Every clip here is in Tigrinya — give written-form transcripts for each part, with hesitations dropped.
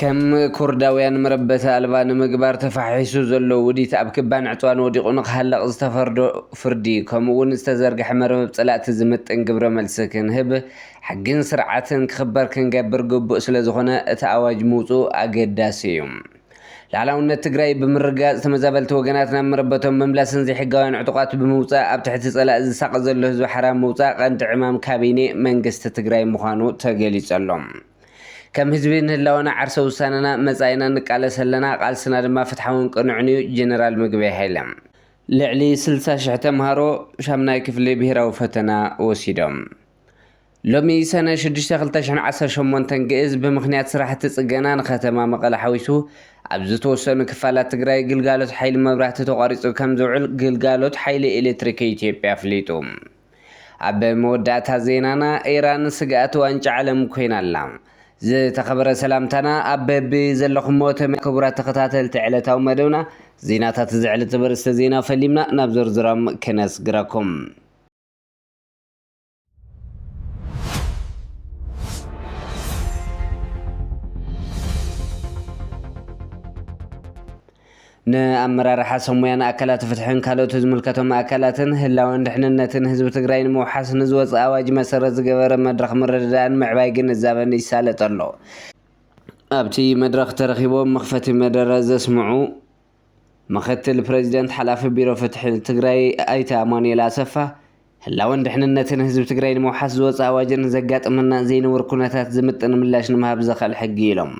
ከም ኩርዳውያን መረበተ ኣልባ ንምግባር ተፋሒሱ ዘሎ ውዲት ኣብ ክባን ዕፅዋን ወዲቑ ንኽሃለቕ ዝተፈርዶ ፍርዲ ከምኡውን ዝተዘርግሐ መርበብ ጸላእቲ ዝምጥን ግብረ መልሲ ክንህብ ሕግን ስርዓትን ክኽበር ክንገብር ግቡእ ስለ ዝኾነ እቲ ኣዋጅ ምውፁእ ኣገዳሲ እዩ። ላዕላውነት ትግራይ ብምርጋጽ ተመዛበልቲ ወገናት ናብ መረበቶም መምላስን ዘይሕጋውያን ዕጡቓት ብምውፃእ ኣብ ትሕቲ ጸላእ ዝሳቀ ዘሎ ህዝቢ ሓራም ምውፃእ ቀንዲ ዕማም ካቢኔ መንግስቲ ትግራይ ምዃኑ ተገሊጸሎም። ከም ህዝቢ ንህላወና ዓርሰ ውሳነና መጻኢና ንቃለስ ኣለና ቃልስና ድማ ፍትሓውን ቅኑዕን እዩ። ጀነራል ምግበይ ሃይለ ልዕሊ 60,000 ተምሃሮ 8ይ ክፍሊ ብሄራዊ ፈተና ወሲዶም። ሎሚ ሰነ 6 2018 ግእዝ ብምኽንያት ስራሕቲ ጽገና ንከተማ መቐለ ሓዊሱ ኣብ ዝተወሰኑ ክፋላት ትግራይ ግልጋሎት ሓይሊ መብራህቲ ተቋሪጹ ከም ዝውዕል ግልጋሎት ሓይሊ ኤሌክትሪክ ኢትዮጵያ ኣፍሊጡ። ኣብ መወዳእታ ዜናና ኢራን ስጋኣት ዋንጫ ዓለም ኮይና ኣላ። ዝተኸበረ ሰላምታና ኣብ በቢ ዘለኹም ክቡራት ተኸታተልቲ ዕለታዊ መደብና ዜናታት ዝዕለተ በርእስተ ዜና ፈሊምና ናብ ዝርዝሮም ክነስግረኩም። ንኣመራርሓ ሰሙያን ኣካላት ፍትሕን ካልኦት ዝምልከቶም ኣካላትን ህላወን ድሕንነትን ህዝቢ ትግራይ ንምውሓስ ንዝወፅእ ኣዋጅ መሰረት ዝገበረ መድረኽ ምርድዳእን ምዕባይ ግንዛበን ይሳለጥ ኣሎ። ኣብቲ መድረኽ ተረኺቦም መኽፈቲ መደረ ዘስምዑ ምክትል ፕሬዚደንት ሓላፊ ቢሮ ፍትሒ ትግራይ ኣይተ ኣማኑኤል ኣሰፋ ህላወን ድሕንነትን ህዝቢ ትግራይ ንምውሓስ ዝወፅእ ኣዋጅን ዘጋጥመና ዘይነበሩ ኩነታት ዝምጥን ምላሽ ንምሃብ ዘኽእል ሕጊ ኢሎም።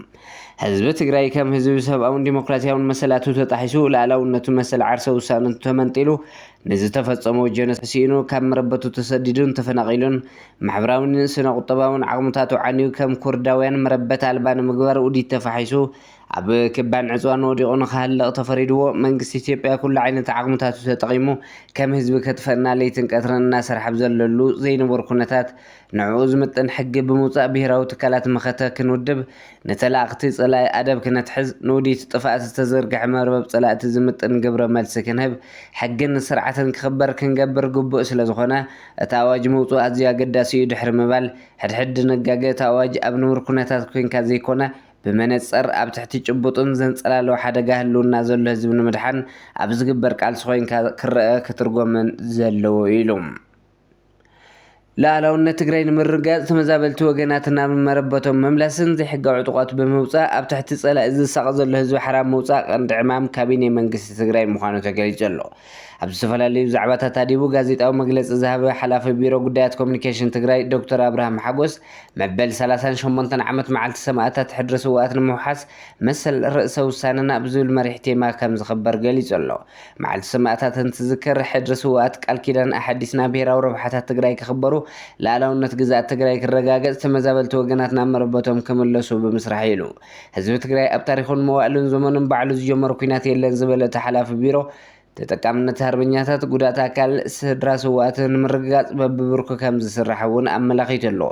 ህዝቢ ትግራይ ከም ህዝቢ ሰብኣውን ዲሞክራሲያውን መሰላቱ ተጣሒሱ ላዕላውነቱ መሰል ዓርሰ ውሳነ ተመንጢሉ ንዝተፈጸመ ወጀነ ሲኢኑ ካብ መረበቱ ተሰዲዱን ተፈናቒሉን ማሕበራውን ስነ ቁጠባውን ዓቕምታቱ ዓንዩ ከም ኩርዳውያን መረበት ኣልባ ንምግባር ውዲት ተፋሒሱ ኣብ ክባን ዕፅዋን ወዲቑ ንኽሃለቕ ተፈሪድዎ መንግስቲ ኢትዮጵያ ኩሉ ዓይነት ዓቕምታቱ ተጠቒሙ ከም ህዝቢ ከጥፈአና ለይትን ቀትረን እናሰርሐ ዘለሉ ዘይነበሩ ኩነታት ንዕኡ ዝምጥን ሕጊ ብምውፃእ ብሄራዊ ትካላት መኸተ ክንውድብ ነተላእኽቲ ጸላኢ ኣደብ ክነትሕዝ ንውዲት ጥፋኣት ዝተዘርግሐ መርበብ ጸላእቲ ዝምጥን ግብረ መልሲ ክንህብ ሕግን ስርዓትን ክኽበር ክንገብር ግቡእ ስለ ዝኾነ እቲ ኣዋጅ ምውፁእ ኣዝዩ ኣገዳሲ እዩ ድሕሪ ምባል ሕድሕድ ድንጋገ እቲ ኣዋጅ ኣብ ንቡር ኩነታት ኮንካ ዘይኮነ ብመነፀር ኣብ ትሕቲ ጭቡጥን ዘንጸላለው ሓደጋ ህልውና ዘሎ ህዝቢ ንምድሓን ኣብ ዝግበር ቃልሲ ኮይንካ ክርአ ክትርጎምን ዘለዎ ኢሉ። ላዕላውነት ትግራይ ንምርጋጽ ተመዛበልቲ ወገናት ናብ መረበቶም መምላስን ዘይሕጋዊ ዕጡቓት ብምውፃእ ኣብ ትሕቲ ጸላእ ዝሳቀ ዘሎ ህዝቢ ሓራም ምውፃእ ቀንዲ ዕማም ካቢኔ መንግስቲ ትግራይ ምዃኑ ተገሊጹ ኣሎ። ኣብ ዝተፈላለዩ ዛዕባታት ኣዲቡ ጋዜጣዊ መግለፂ ዝሃበ ሓላፊ ቢሮ ጉዳያት ኮሙኒኬሽን ትግራይ ዶክተር ኣብርሃም ሓጎስ መበል 38 ዓመት መዓልቲ ሰማዕታት ሕድሪ ስዋኣት ንምውሓስ መሰል ርእሰ ውሳነና ብዝብል መሪሕ ቴማ ከም ዝኽበር ገሊጹ ኣሎ። መዓልቲ ሰማዕታት እንትዝከር ሕድሪ ስዋኣት ቃል ኪዳን ኣሓዲስና ብሄራዊ ረብሓታት ትግራይ ክኽበሩ ላዕላውነት ግዛኣት ትግራይ ክረጋገጽ ተመዛበልቲ ወገናት ናብ መረበቶም ክምለሱ ብምስራሕ ኢሉ ህዝቢ ትግራይ ኣብ ታሪኹን መዋእሉን ዘመኑን ባዕሉ ዝጀመሮ ኩናት የለን ዝበለ እቲ ሓላፊ ቢሮ ተጠቃምነት ኣርበኛታት ጉዳት ኣካል ስድራ ስዋኣትን ንምርግጋጽ በብብርኩ ከም ዝስራሕ እውን ኣመላኺቱ ኣሎ።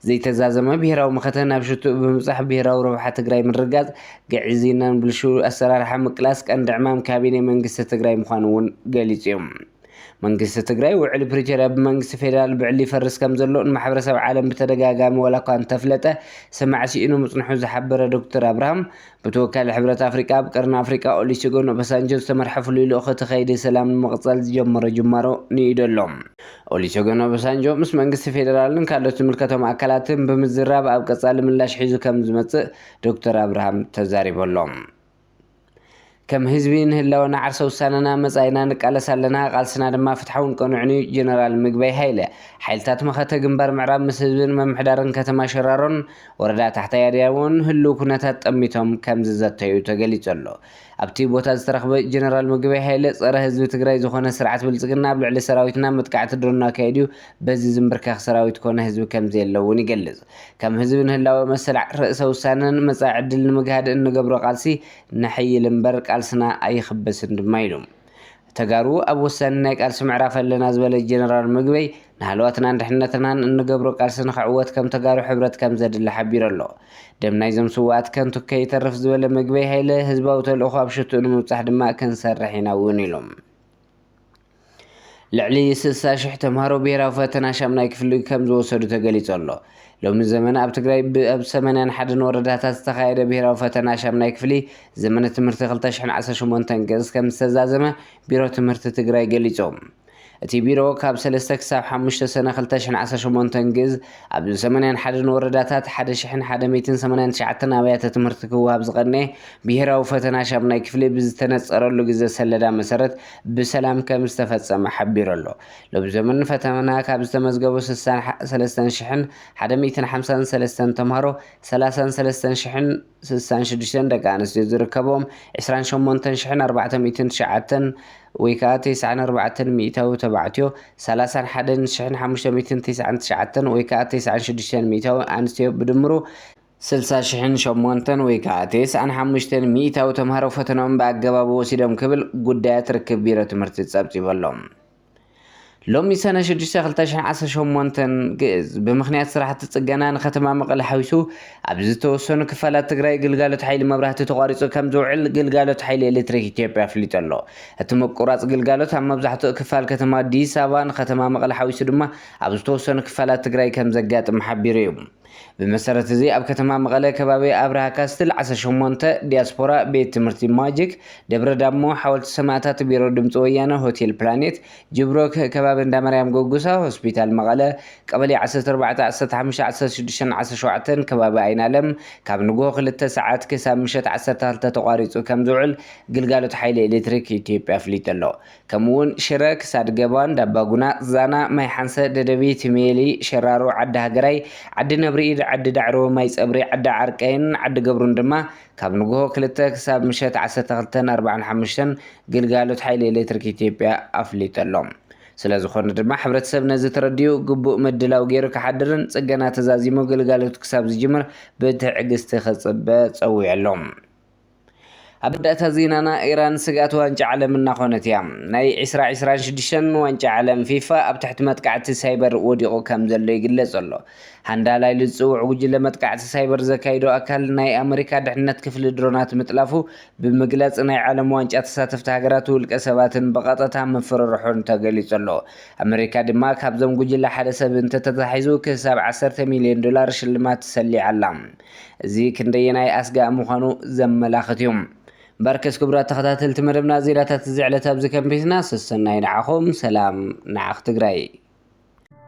ዘይተዛዘመ ብሄራዊ መኸተ ናብ ሽቱእ ብምብጻሕ ብሄራዊ ረብሓ ትግራይ ምርጋጽ ግዕዝናን ብልሹ ኣሰራርሓ ምቅላስ ቀንዲ ዕማም ካቢኔ መንግስቲ ትግራይ ምዃኑ እውን ገሊጹ እዮም። መንግስቲ ትግራይ ውዕሊ ፕሪቶርያ ብመንግስቲ ፌደራል ብዕሊ ይፈርስ ከም ዘሎ ንማሕበረሰብ ዓለም ብተደጋጋሚ ወላ እኳ እንተፍለጠ ሰማዕሲኢኑ ምጽንሑ ዝሓበረ ዶክተር ኣብርሃም ብተወካሊ ሕብረት ኣፍሪቃ ኣብ ቀርኒ ኣፍሪቃ ኦሉሴጉን ኦባሳንጆ ዝተመርሐ ፍሉይ ልኡኽ እቲ ከይዲ ሰላም ንምቕጻል ዝጀመሮ ጅማሮ ንኢዱ ኣሎ። ኦሉሴጉን ኦባሳንጆ ምስ መንግስቲ ፌደራልን ካልኦት ዝምልከቶም ኣካላትን ብምዝራብ ኣብ ቀጻሊ ምላሽ ሒዙ ከም ዝመጽእ ዶክተር ኣብርሃም ተዛሪበሎም። ከም ህዝቢ ንህላወና ዓርሰ ውሳነና መጻኢና ንቃለስ ኣለና ቃልስና ድማ ፍትሓውን ቅኑዕን እዩ። ጀነራል ምግበይ ሃይለ ሓይልታት መኸተ ግንባር ምዕራብ ምስ ህዝብን መምሕዳርን ከተማ ሸራሮን ወረዳ ታሕታይ ኣድያውን ህልው ኩነታት ጠሚቶም ከም ዝዘተዩ ተገሊጹ ኣሎ። ኣብቲ ቦታ ዝተረኽበ ጀነራል ምግበይ ሃይለ ጸረ ህዝቢ ትግራይ ዝኾነ ስርዓት ብልጽግና ኣብ ልዕሊ ሰራዊትና መጥቃዕቲ ድሮና ካይድዩ በዚ ዝምብርካኽ ሰራዊት ኮነ ህዝቢ ከም ዘየለውን ይገልጽ። ከም ህዝቢ ንህላወ መሰል ርእሰ ውሳነን መጻኢ ዕድል ንምግሃድ እንገብሮ ቃልሲ ንሕይል እምበር ቃልስና ኣይኽበስን ድማ ኢሉ ተጋሩ ኣብ ወሳኒ ናይ ቃልሲ ምዕራፍ ኣለና ዝበለ ጀነራል ምግበይ ንሃለዋትናን ድሕነትናን እንገብሮ ቃልሲ ንኽዕወት ከም ተጋሩ ሕብረት ከም ዘድሊ ሓቢሩ ኣሎ። ደም ናይዞም ስዋኣት ከንቱ ከይተርፍ ዝበለ ምግበይ ሃይለ ህዝባዊ ተልእኾ ኣብ ሽቱእ ንምብጻሕ ድማ ክንሰርሕ ኢና እውን ኢሎም። ልዕሊ 60,000 ተምሃሮ ብሄራዊ ፈተና ሻምናይ ክፍሊ ከም ዝወሰዱ ተገሊጹ ኣሎ። ሎሚ ዘመነ ኣብ ትግራይ ኣብ 81 ወረዳታት ዝተኻየደ ብሄራዊ ፈተና ሻምናይ ክፍሊ ዘመነ ትምህርቲ 2018 ገጽ ከም ዝተዛዘመ ቢሮ ትምህርቲ ትግራይ ገሊጾም። እቲ ቢሮ ካብ 3 ክሳብ 5 ሰነ 2018 ግዝ ኣብ 81 ወረዳታት 1189 ኣብያተ ትምህርቲ ክወሃብ ዝቐነየ ብሄራዊ ፈተና ሻምናይ ክፍሊ ብዝተነፀረሉ ግዜ ሰሌዳ መሰረት ብሰላም ከም ዝተፈጸመ ሓቢሩ ኣሎ። ሎሚ ዘመን ፈተና ካብ ዝተመዝገቡ 63,153 ተምሃሮ 33,066 ደቂ ኣንስትዮ ዝርከቦም 28,409 ወይ ከዓ 94 ሚእታዊ ተባዕትዮ 31,599 ወይ ከዓ 96 ሚእታዊ ኣንስትዮ ብድምሩ 60,008 ወይ ከዓ 95 ሚእታዊ ተምሃሮ ፈተናኦም ብኣገባቡ ወሲዶም ክብል ጉዳያት ርክብ ቢሮ ትምህርቲ ጸብጺበሎም። ሎሚ ሰነ 6 2018 ግእዝ ብምኽንያት ስራሕቲ ጽገና ንከተማ መቐለ ሓዊሱ ኣብ ዝተወሰኑ ክፋላት ትግራይ ግልጋሎት ሓይሊ መብራህቲ ተቋሪጹ ከም ዝውዕል ግልጋሎት ሓይሊ ኤሌክትሪክ ኢትዮጵያ ኣፍሊጡ ኣሎ። እቲ ምቁራጽ ግልጋሎት ኣብ መብዛሕትኡ ክፋል ከተማ ኣዲስ ኣበባ ንከተማ መቐለ ሓዊሱ ድማ ኣብ ዝተወሰኑ ክፋላት ትግራይ ከም ዘጋጥም ሓቢሩ እዩ። بمسارة زي أب كتما مغلا كبابي أبرها كاستل 18 دياسبورا بيت تمرتي ماجيك دبر دامو حاولت سماعتات بيرو دمت ويانا هوتيل بلانيت جبروك كباب دامريام جوجوسا هوسبيتال مغلا قبلي 14 كباب عين علم كاب نجو خلت ساعات كسام مشت 10 تقاريص وكم زعل قلقالو حيل إلكتريك يتيب أفليت الله كمون شرك ساد جبان دباغونا زانا ما يحنس ددبي تميلي شرارو عد هجري عد نبريد عد دعرو ما يصبري عد عرقين عد قبرون دما كاب نجو خلت كسام مشت 14 قلقالو حيل إلكتريك يتيب أفليت الله ስለዝኾነ ድማ ሕብረተሰብ ነዚ ተረዲዩ ግቡእ ምድላው ገይሩ ክሓድርን ጽገና ተዛዚሙ ግልጋሎት ክሳብ ዝጅምር ብትዕግስቲ ክጽበ ጸዊዕሎም። ኣብ ዳታ ዜናና ኢራን ስጋት ዋንጫ ዓለም እናኾነት እያ። ናይ 2026 ዋንጫ ዓለም ፊፋ ኣብ ትሕቲ መጥቃዕቲ ሳይበር ወዲቑ ከም ዘሎ ይግለጽ ኣሎ። ሃንዳላይ ዝጽውዕ ጉጅለ መጥቃዕቲ ሳይበር ዘካይዶ ኣካል ናይ ኣሜሪካ ድሕነት ክፍሊ ድሮናት ምጥላፉ ብምግላጽ ናይ ዓለም ዋንጫ ተሳተፍቲ ሃገራት ውልቀ ሰባትን ብቐጥታ ምፍርርሑን ተገሊጹ ኣሎ። ኣሜሪካ ድማ ካብዞም ጉጅለ ሓደ ሰብ እንተተታሒዙ ክሳብ $10 ሚልዮን ሽልማት ሰሊዓላ። እዚ ክንደየናይ ኣስጋእ ምዃኑ ዘመላኽት እዩ። بركز كبرات تخطات التمرمنا زيرات الزعلة تبزي كمبيسنا سسنا ينعخم سلام نعخ تقرأي